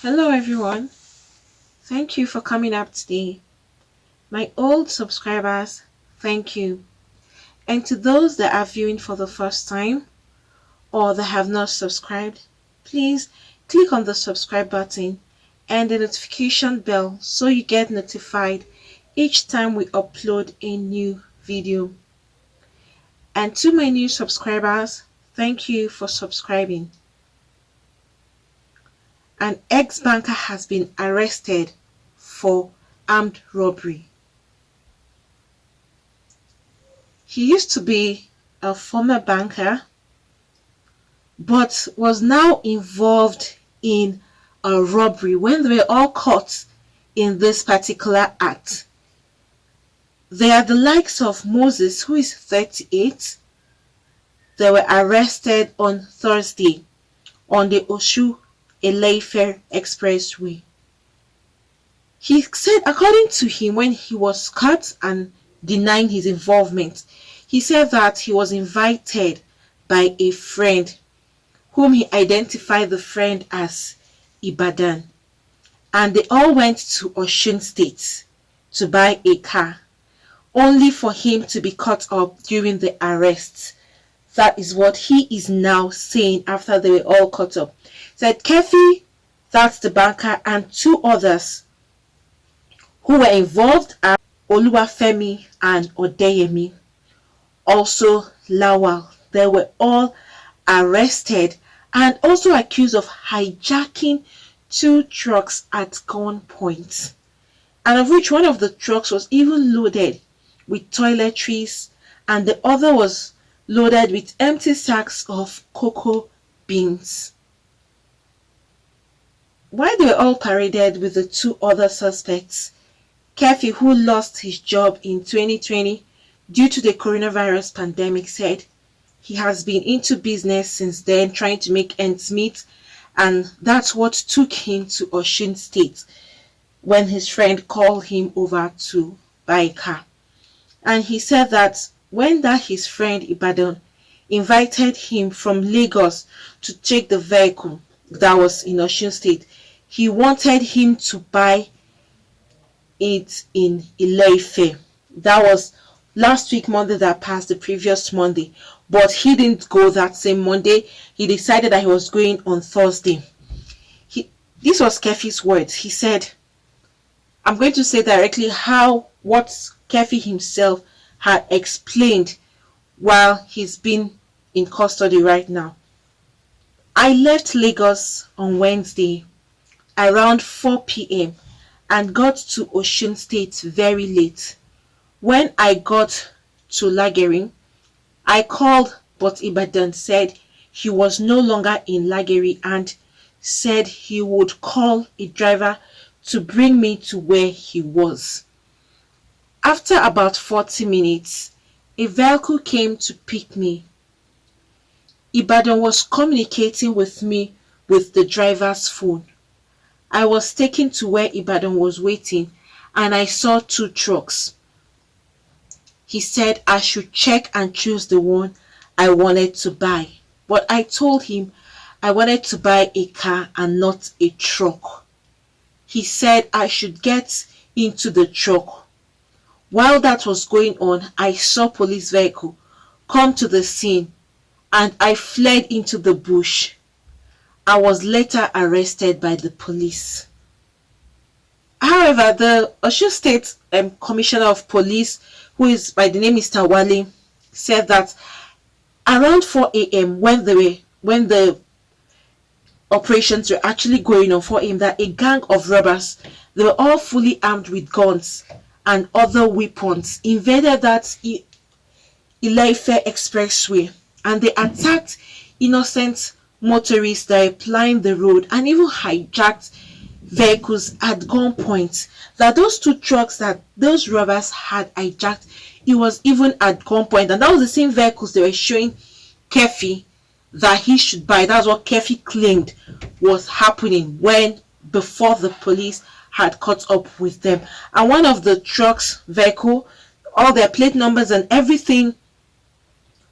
Hello everyone. Thank you for coming up today. My old subscribers, thank you. And to those that are viewing for the first time or that have not subscribed, please click on the subscribe button and the notification bell so you get notified each time we upload a new video. And to my new subscribers, thank you for subscribing. An ex-banker has been arrested for armed robbery. He used to be a former banker, but was now involved in a robbery when they were all caught in this particular act. They are the likes of Moses, who is 38. They were arrested on Thursday on the Oshu-Ile-Ife Expressway. He said, according to him, when he was caught and denying his involvement, he said that he was invited by a friend whom he identified the friend as Ibadan, and they all went to Osun State to buy a car, only for him to be caught up during the arrest. That is what he is now saying after they were all caught up. He said Kefi, that's the banker, and two others who were involved are Oluwafemi and Odeyemi, also Lawal. They were all arrested and also accused of hijacking two trucks at gunpoint, and of which one of the trucks was even loaded with toiletries and the other was loaded with empty sacks of cocoa beans. While they were all paraded with the two other suspects, Kefi, who lost his job in 2020 due to the coronavirus pandemic, said he has been into business since then, trying to make ends meet, and that's what took him to Osun State when his friend called him over to buy a car. And he said that when his friend Ibadan invited him from Lagos to take the vehicle that was in Osun State, he wanted him to buy it in Ile-Ife. That was last week Monday that passed, the previous Monday, but he didn't go that same Monday. He decided that he was going on Thursday. This was Kefi's words. He said, I'm going to say directly what Kefi himself had explained while he's been in custody right now. I left Lagos on Wednesday around 4 p.m. and got to Osun State very late. When I got to Lageri, I called, but Ibadan said he was no longer in Lageri and said he would call a driver to bring me to where he was. After about 40 minutes, a vehicle came to pick me. Ibadan was communicating with me with the driver's phone. I was taken to where Ibadan was waiting and I saw two trucks. He said I should check and choose the one I wanted to buy, but I told him I wanted to buy a car and not a truck. He said I should get into the truck. While that was going on, I saw police vehicle come to the scene and I fled into the bush. I was later arrested by the police. However, the Osun State Commissioner of Police, who is by the name Mr. Wale, said that around 4 a.m. when the operations were actually going on, 4 a.m., that a gang of robbers, they were all fully armed with guns and other weapons, invaded that Ile-Ife Expressway, and they attacked innocent motorists that were plying the road and even hijacked vehicles at gunpoint. That those two trucks that those robbers had hijacked, it was even at gunpoint, and that was the same vehicles they were showing Kefi that he should buy. That's what Kefi claimed was happening before the police had caught up with them. And one of the trucks vehicle, all their plate numbers and everything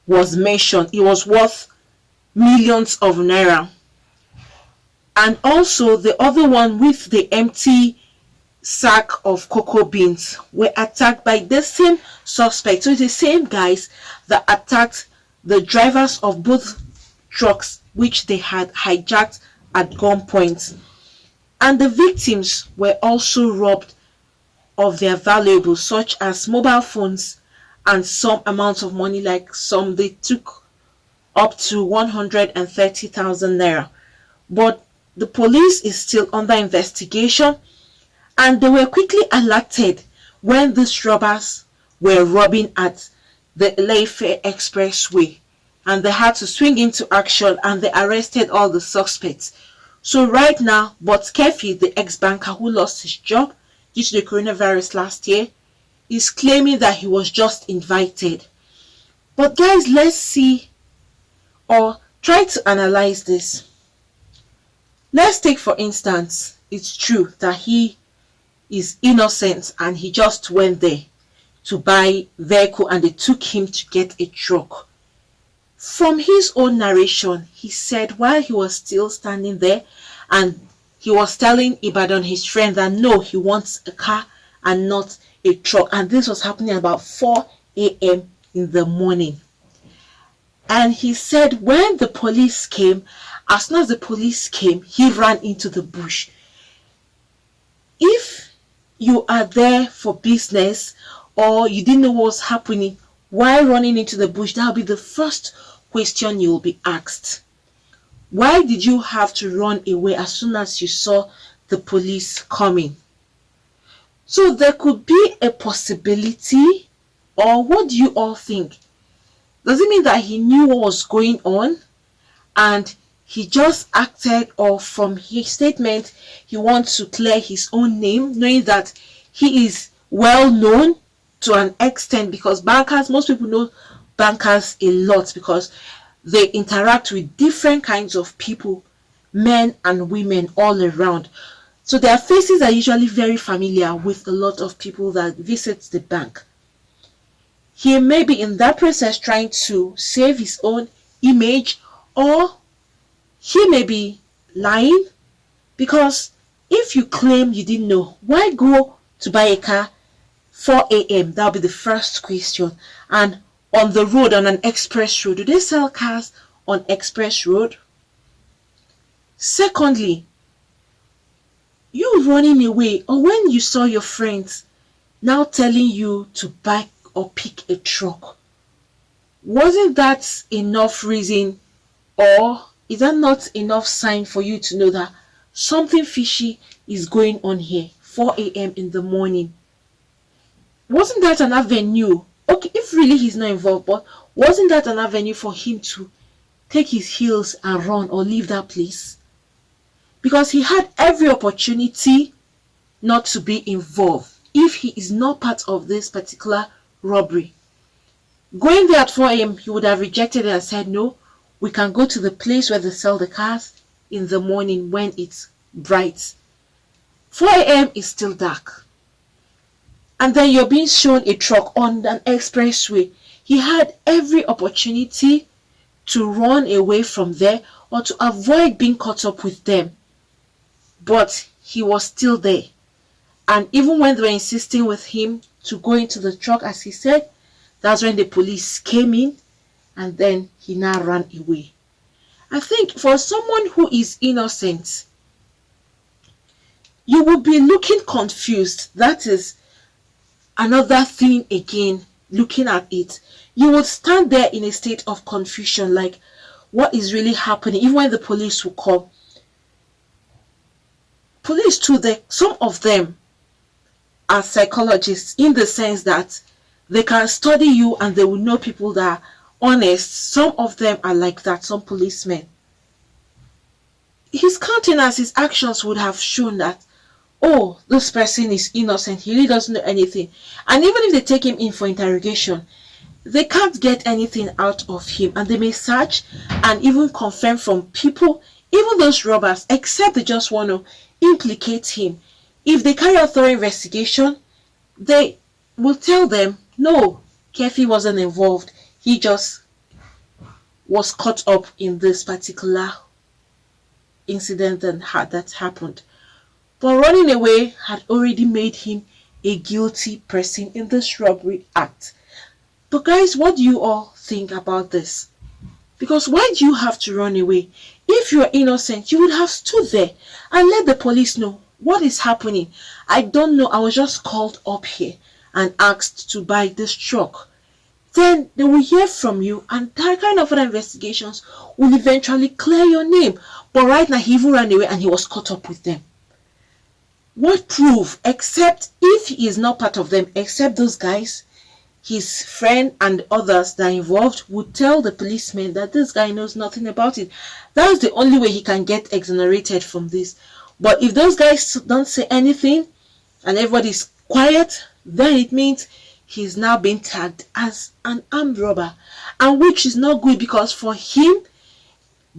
was mentioned. It was worth millions of naira. and also the other one with the empty sack of cocoa beans were attacked by the same suspect. So it's the same guys that attacked the drivers of both trucks which they had hijacked at gunpoint. And the victims were also robbed of their valuables such as mobile phones and some amounts of money, like some they took up to 130,000 naira. But the police is still under investigation, and they were quickly alerted when these robbers were robbing at the Ileife Expressway, and they had to swing into action and they arrested all the suspects. So right now, but Kefi, the ex-banker who lost his job due to the coronavirus last year, is claiming that he was just invited. But guys, let's see or try to analyze this. Let's take for instance, it's true that he is innocent and he just went there to buy vehicle and they took him to get a truck. From his own narration, he said while he was still standing there and he was telling Ibadan, his friend, that no, he wants a car and not a truck. And this was happening about 4 a.m. in the morning. And he said when the police came, as soon as the police came, he ran into the bush. If you are there for business or you didn't know what was happening, why running into the bush? That'll be the first question you will be asked. Why did you have to run away as soon as you saw the police coming? So there could be a possibility, or what do you all think? Does it mean that he knew what was going on and he just acted, or from his statement he wants to clear his own name, knowing that he is well known to an extent? Because bankers, most people know bankers a lot because they interact with different kinds of people, men and women all around. So their faces are usually very familiar with a lot of people that visit the bank. He may be in that process trying to save his own image, or he may be lying, because if you claim you didn't know, why go to buy a car 4 a.m.? That'll be the first question. And on the road, on an express road, do they sell cars on express road? Secondly, you running away, or when you saw your friends now telling you to buy or pick a truck, wasn't that enough reason, or is that not enough sign for you to know that something fishy is going on here? 4 a.m. in the morning. Wasn't that an avenue? Okay, if really he's not involved, but wasn't that an avenue for him to take his heels and run or leave that place? Because he had every opportunity not to be involved if he is not part of this particular robbery. Going there at 4 a.m., he would have rejected it and said, no, we can go to the place where they sell the cars in the morning when it's bright. 4 a.m. is still dark. And then you're being shown a truck on an expressway. He had every opportunity to run away from there or to avoid being caught up with them. But he was still there. And even when they were insisting with him to go into the truck, as he said, that's when the police came in, and then he now ran away. I think for someone who is innocent, you will be looking confused. That is another thing again, looking at it. You would stand there in a state of confusion, like what is really happening, even when the police will come. Police too, some of them are psychologists, in the sense that they can study you and they will know people that are honest. Some of them are like that, some policemen. His countenance, his actions would have shown that, oh, this person is innocent, he really doesn't know anything. And even if they take him in for interrogation, they can't get anything out of him, and they may search and even confirm from people, even those robbers, except they just want to implicate him. If they carry out thorough investigation, they will tell them, no, Kefi wasn't involved, he just was caught up in this particular incident that happened. But running away had already made him a guilty person in this robbery act. But guys, what do you all think about this? Because why do you have to run away? If you are innocent, you would have stood there and let the police know what is happening. I don't know, I was just called up here and asked to buy this truck. Then they will hear from you, and that kind of other investigations will eventually clear your name. But right now, he even ran away and he was caught up with them. What proof, except if he is not part of them, except those guys, his friend and others that are involved would tell the policeman that this guy knows nothing about it. That's the only way he can get exonerated from this. But if those guys don't say anything and everybody's quiet, then it means he's now being tagged as an armed robber, and which is not good, because for him,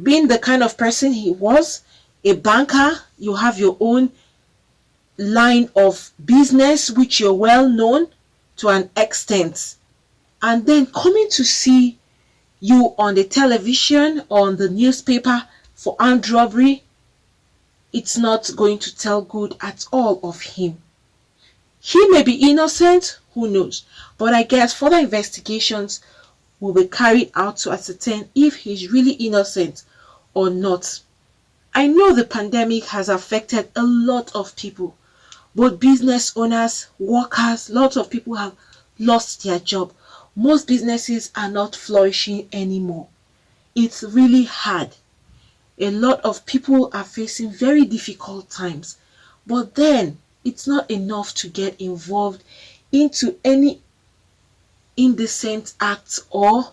being the kind of person he was, a banker, you have your own line of business which you're well known to an extent, and then coming to see you on the television, on the newspaper for armed robbery, it's not going to tell good at all of him. He may be innocent, who knows, but I guess further investigations will be carried out to ascertain if he's really innocent or not. I know the pandemic has affected a lot of people, both business owners, workers. Lots of people have lost their job. Most businesses are not flourishing anymore. It's really hard. A lot of people are facing very difficult times. But then, it's not enough to get involved into any indecent acts or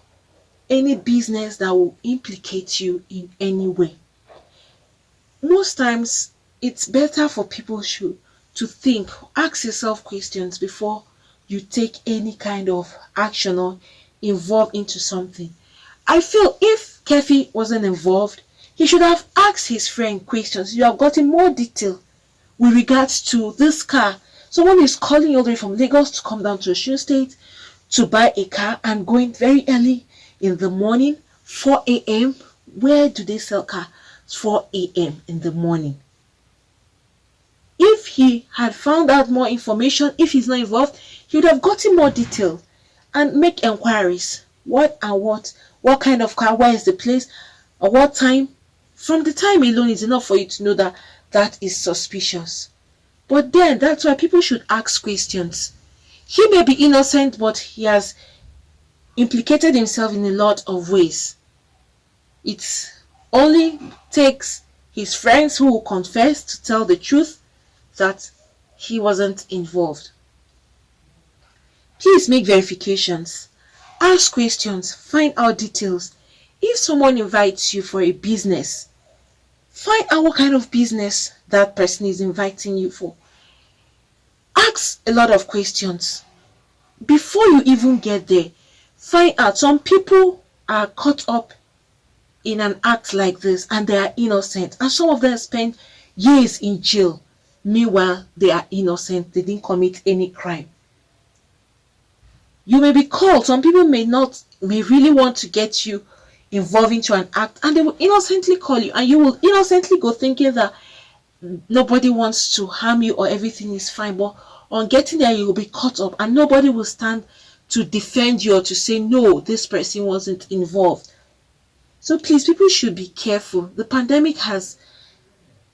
any business that will implicate you in any way. Most times, it's better for people to think, ask yourself questions before you take any kind of action or involve into something. I feel if Kefi wasn't involved, he should have asked his friend questions. You have gotten more detail with regards to this car. Someone is calling you all the way from Lagos to come down to Osun State to buy a car and going very early in the morning, 4 a.m. Where do they sell cars? 4 a.m. in the morning. If he had found out more information, if he's not involved, he would have gotten more detail and make inquiries. What kind of car, where is the place, at what time. From the time alone is enough for you to know that that is suspicious. But then, that's why people should ask questions. He may be innocent, but he has implicated himself in a lot of ways. It only takes his friends who will confess to tell the truth that he wasn't involved. Please make verifications. Ask questions. Find out details. If someone invites you for a business, find out what kind of business that person is inviting you for. Ask a lot of questions. Before you even get there, find out. Some people are caught up in an act like this and they are innocent. And some of them spend years in jail. Meanwhile, they are innocent. They didn't commit any crime. You may be called. Some people may really want to get you involved into an act, and they will innocently call you, and you will innocently go thinking that nobody wants to harm you or everything is fine. But on getting there, you will be caught up, and nobody will stand to defend you or to say, no, this person wasn't involved. So please, people should be careful. The pandemic has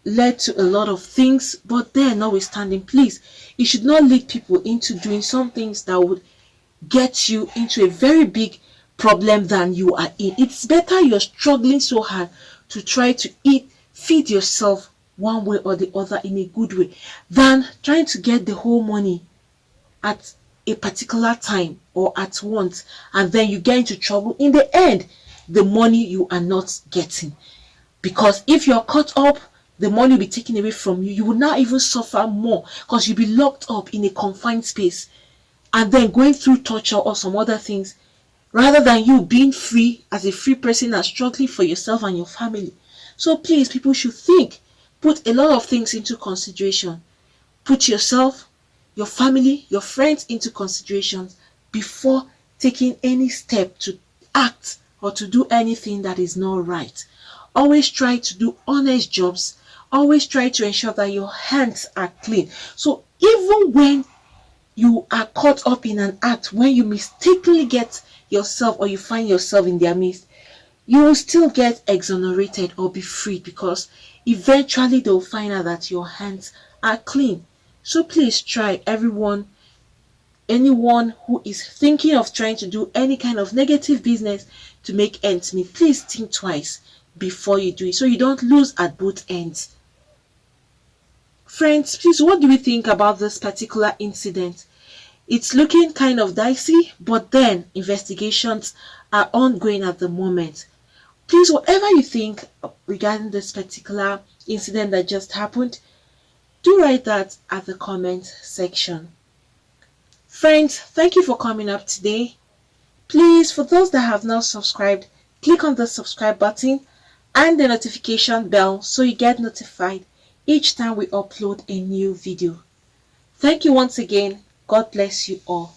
led to a lot of things, but then notwithstanding, please, it should not lead people into doing some things that would get you into a very big problem than you are in. It's better you're struggling so hard to try to feed yourself one way or the other in a good way, than trying to get the whole money at a particular time or at once, and then you get into trouble. In the end, the money you are not getting, because if you're caught up, the money will be taken away from you. You will not even suffer more, because you'll be locked up in a confined space and then going through torture or some other things, rather than you being free as a free person and struggling for yourself and your family. So please, people should think, put a lot of things into consideration. Put yourself, your family, your friends into consideration before taking any step to act or to do anything that is not right. Always try to do honest jobs. Always try to ensure that your hands are clean. So even when you are caught up in an act, when you mistakenly get yourself or you find yourself in their midst, you will still get exonerated or be freed, because eventually they'll find out that your hands are clean. So please try, everyone, anyone who is thinking of trying to do any kind of negative business to make ends meet, please think twice before you do it so you don't lose at both ends. Friends, please, what do we think about this particular incident? It's looking kind of dicey, but then investigations are ongoing at the moment. Please, whatever you think regarding this particular incident that just happened, do write that at the comment section. Friends, thank you for coming up today. Please, for those that have not subscribed, click on the subscribe button and the notification bell so you get notified each time we upload a new video. Thank you once again. God bless you all.